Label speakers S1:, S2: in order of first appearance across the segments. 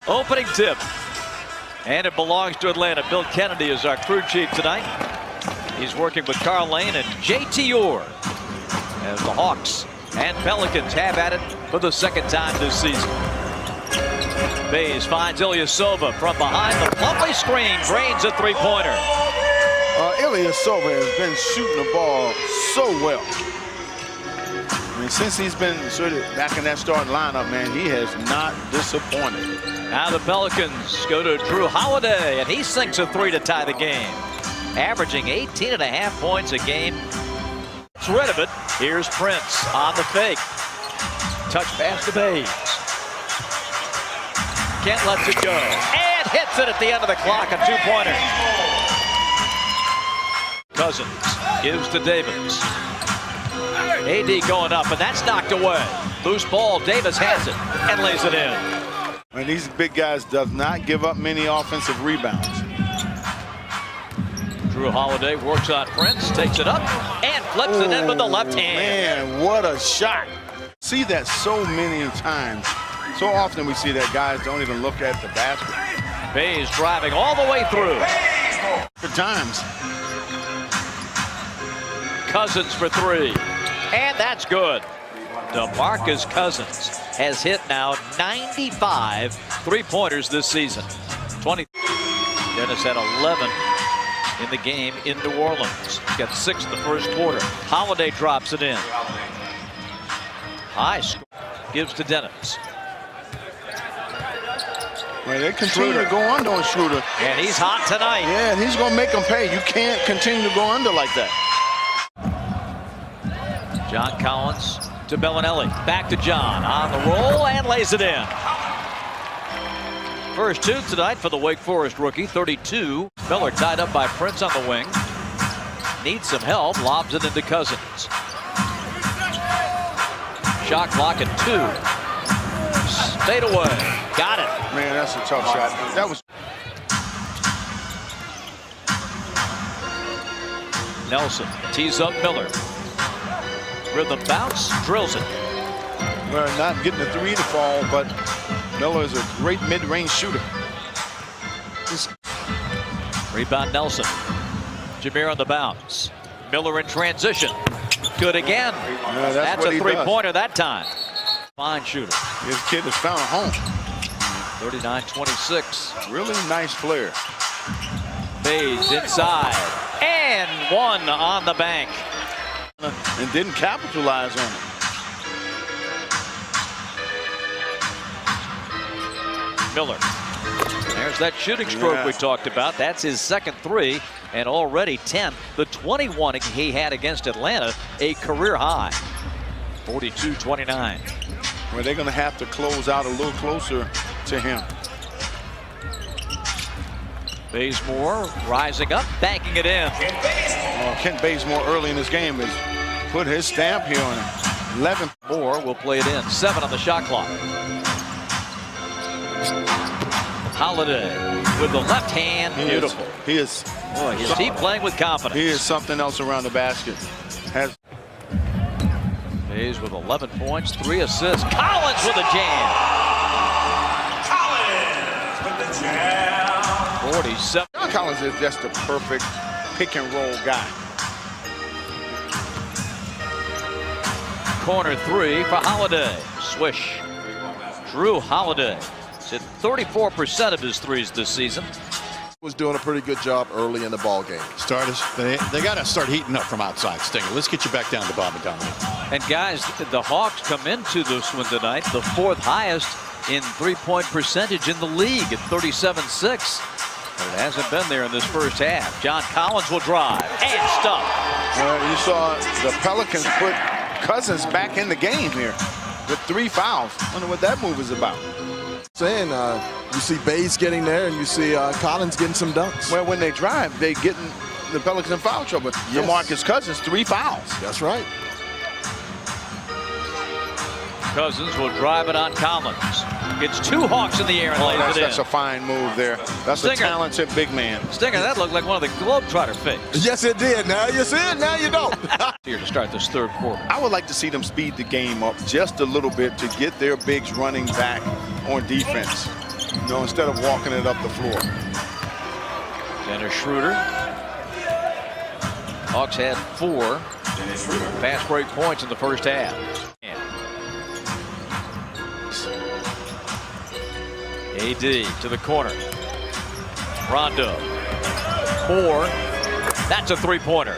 S1: Opening tip. And it belongs to Atlanta. Bill Kennedy is our crew chief tonight. He's working with Carl Lane and JT Orr as the Hawks and Pelicans have at it for the second time this season. Bays finds Ilyasova from behind the lovely screen, drains a three-pointer.
S2: Ilyasova has been shooting the ball so well. I mean, since he's been sort of back in that starting lineup, man, he has not disappointed.
S1: Now the Pelicans go to Drew Holiday, and he sinks a three to tie the game, averaging 18.5 points a game. It's rid of it. Here's Prince on the fake. Touch pass to Bays. Kent lets it go and hits it at the end of the clock, a two-pointer. Cousins gives to Davis. AD going up, and that's knocked away. Loose ball, Davis has it and lays it in.
S2: And these big guys does not give up many offensive rebounds.
S1: Drew Holiday works on Prince, takes it up, and flips it in with the left hand.
S2: Man, what a shot. See that so many times. So often we see that guys don't even look at the basket.
S1: Bays driving all the way through.
S2: For times.
S1: Cousins for three. And that's good. DeMarcus Cousins has hit now 95 three-pointers this season. 20. Dennis had 11 in the game in New Orleans. Got 6 in the first quarter. Holiday drops it in. High score. Gives to Dennis.
S2: Well, they continue to go under on Schroeder.
S1: And he's hot tonight.
S2: Yeah, and he's going to make them pay. You can't continue to go under like that.
S1: John Collins to Bellinelli. Back to John on the roll and lays it in. First two tonight for the Wake Forest rookie, 32. Miller tied up by Prince on the wing. Needs some help, lobs it into Cousins. Shot clock at 2. Stayed away. Got it.
S2: Man, that's a tough shot. That was.
S1: Nelson tees up Miller. Rhythm bounce, drills it.
S2: Well, not getting the three to fall, but Miller is a great mid-range shooter.
S1: Rebound Nelson. Jameer on the bounce. Miller in transition. Good again.
S2: Yeah,
S1: that's a three-pointer that time. Fine shooter.
S2: This kid has found a home.
S1: 39-26.
S2: Really nice player.
S1: Bays inside. And one on the bank.
S2: And didn't capitalize on it.
S1: Miller. There's that shooting stroke we talked about. That's his second three, and already 10. The 21 he had against Atlanta, a career high. 42-29.
S2: Well, they're going to have to close out a little closer to him.
S1: Bazemore rising up, banking it in.
S2: Kent Bazemore early in this game has put his stamp here on it. 11.
S1: Moore will play it in. 7 on the shot clock. Holiday with the left hand. Beautiful.
S2: He is.
S1: Boy, is he playing with confidence.
S2: He is something else around the basket.
S1: Bays with 11 points, 3 assists. Collins with a jam.
S3: Collins with the jam.
S1: 47.
S2: John Collins is just the perfect pick and roll guy.
S1: Corner three for Holiday. Swish. Drew Holiday hit 34% of his threes this season.
S4: Was doing a pretty good job early in the ball game.
S5: Starters, they got to start heating up from outside. Stinger, let's get you back down to Bob and Dominic.
S1: And guys, the Hawks come into this one tonight, the 4th highest in three-point percentage in the league at 37.6. But it hasn't been there in this first half. John Collins will drive and stop.
S2: You saw the Pelicans put Cousins back in the game here with 3 fouls. Wonder what that move is about.
S4: Saying you see Bays getting there and you see Collins getting some dunks.
S2: Well, when they drive, they get in the Pelicans in foul trouble.
S4: Yes.
S2: DeMarcus Cousins, 3 fouls.
S4: That's right.
S1: Cousins will drive it on Collins. Gets 2 Hawks in the air and lays it in.
S2: That's a fine move there. That's
S1: Stinger.
S2: a talented big man.
S1: Stinger, that looked like one of the Globetrotter fakes.
S4: Yes, it did. Now you see it, now you don't.
S1: Here to start this third quarter.
S2: I would like to see them speed the game up just a little bit to get their bigs running back on defense. You know, instead of walking it up the floor.
S1: Dennis Schroeder. Hawks had 4 fast break points in the first half. AD to the corner. Rondo. Moore. That's a three-pointer.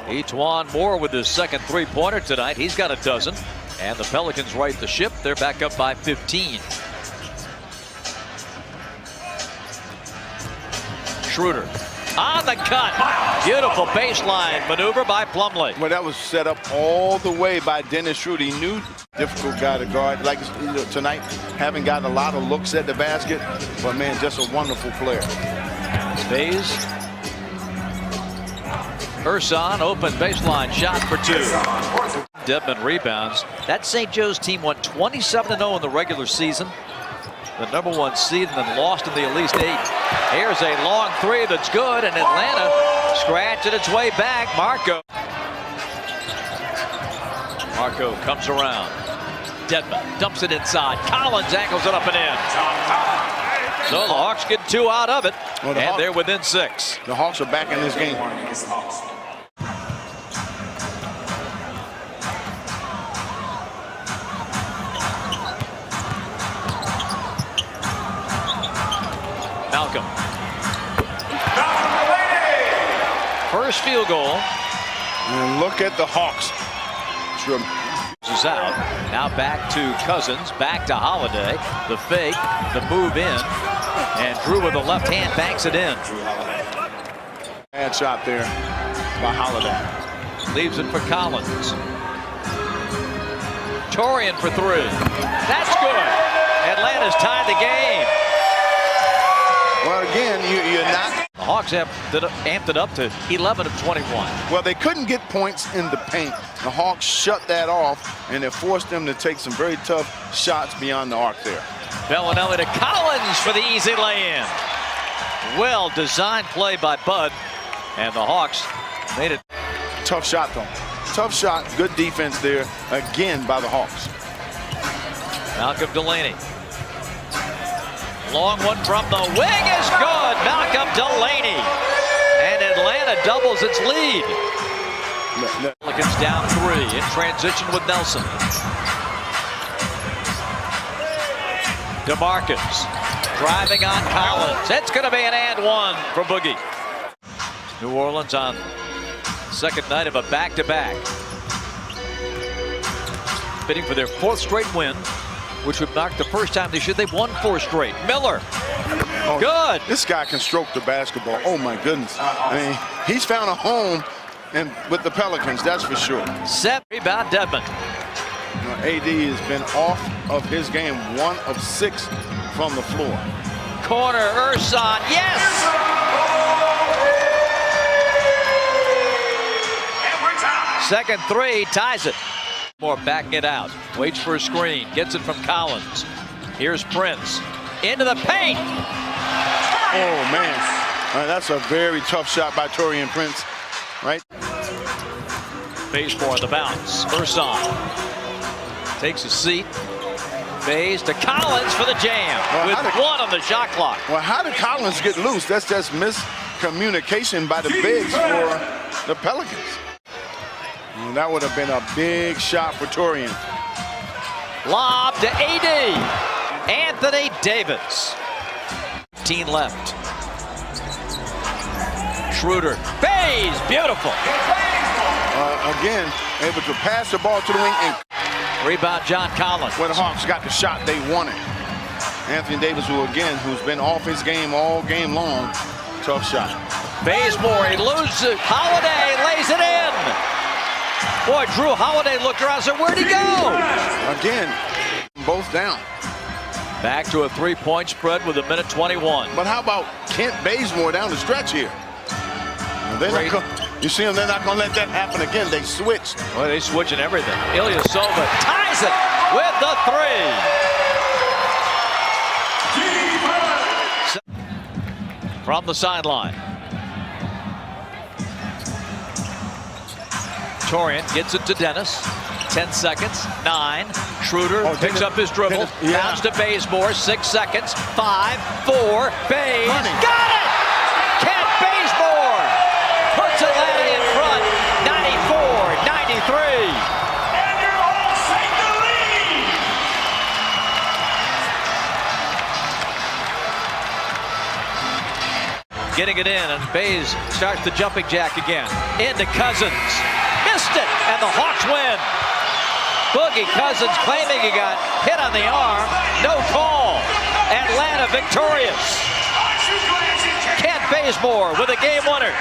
S1: Etuan Moore with his second three-pointer tonight. He's got a dozen. And the Pelicans right the ship. They're back up by 15. Schroeder on the cut. Beautiful baseline maneuver by Plumlee.
S2: Well, that was set up all the way by Dennis Schroeder. He knew difficult guy to guard. Like tonight, haven't gotten a lot of looks at the basket, but man, just a wonderful player.
S1: Bays. Urson, open baseline shot for 2. Dedmon rebounds. That St. Joe's team went 27-0 in the regular season. The #1 seed and then lost in the Elite 8. Here's a long three that's good, and Atlanta scratching its way back. Marco comes around. Dedmon dumps it inside. Collins angles it up and in. So the Hawks get 2 out of it, and they're within 6.
S2: The Hawks are back in this game.
S1: Malcolm. First field goal.
S2: And look at the Hawks.
S1: Is out. Now back to Cousins. Back to Holiday. The fake. The move in. And Drew with the left hand banks it in.
S2: Bad shot there by Holiday.
S1: Leaves it for Collins. Torian for 3. That's good. Atlanta's tied the game.
S2: Well, again, you're not.
S1: The Hawks have amped it up to 11 of 21.
S2: Well, they couldn't get points in the paint. The Hawks shut that off, and it forced them to take some very tough shots beyond the arc there.
S1: Bellinelli to Collins for the easy lay-in. Well designed play by Bud, and the Hawks made it.
S2: Tough shot, though. Tough shot. Good defense there, again, by the Hawks.
S1: Malcolm Delaney. Long one from the wing is good. Malcolm Delaney. And Atlanta doubles its lead. Pelicans down 3 in transition with Nelson. DeMarcus driving on Collins. It's going to be an and 1 for Boogie. New Orleans on second night of a back-to-back. Bidding for their 4th straight win, which would mark the first time this year they've won 4 straight. Miller.
S2: Oh,
S1: good.
S2: This guy can stroke the basketball. Oh, my goodness. I mean, he's found a home with the Pelicans, that's for sure.
S1: Set rebound, Dedmon.
S2: AD has been off of his game, 1 of 6 from the floor.
S1: Corner, Urson, yes! Second 3 ties it. Moore backing it out. Waits for a screen. Gets it from Collins. Here's Prince. Into the paint.
S2: Oh, man. That's a very tough shot by Torian Prince. Right?
S1: Bazemore on the bounce. Urson takes a seat. Bays to Collins for the jam. With 1 on the shot clock.
S2: Well, how did Collins get loose? That's just miscommunication by the bigs for the Pelicans. And that would have been a big shot for Torian.
S1: Lob to AD. Anthony Davis. 15 left. Schroeder. Bays. Beautiful.
S2: Again, able to pass the ball to the wing. And
S1: rebound, John Collins.
S2: when the Hawks got the shot they wanted. Anthony Davis, who's been off his game all game long. Tough shot.
S1: Bazemore, he loses it. Holiday lays it in. Boy, Drew Holiday looked around and said, where'd he go?
S2: Again, both down.
S1: Back to a 3-point spread with 1:21.
S2: But how about Kent Bazemore down the stretch here? You see them, they're not going to let that happen again. They switched.
S1: Well, they switching everything. Ilyasova ties it with the 3. From the sideline. Torian gets it to Dennis. 10 seconds, 9. Schroeder
S2: Oh,
S1: picks up his dribble,
S2: Dennis, yeah.
S1: bounce to Bazemore, 6 seconds, 5, 4, Baze,
S2: Money.
S1: got it! Kent Bazemore puts Atlanta in front, 94-93.
S3: And you're all take the lead.
S1: Getting it in, and Baze starts the jumping jack again. Into Cousins. Missed it, and the Hawks win. Boogie Cousins claiming he got hit on the arm. No call. Atlanta victorious.
S3: Aren't you glad you came?
S1: Kent Bazemore with a game winner.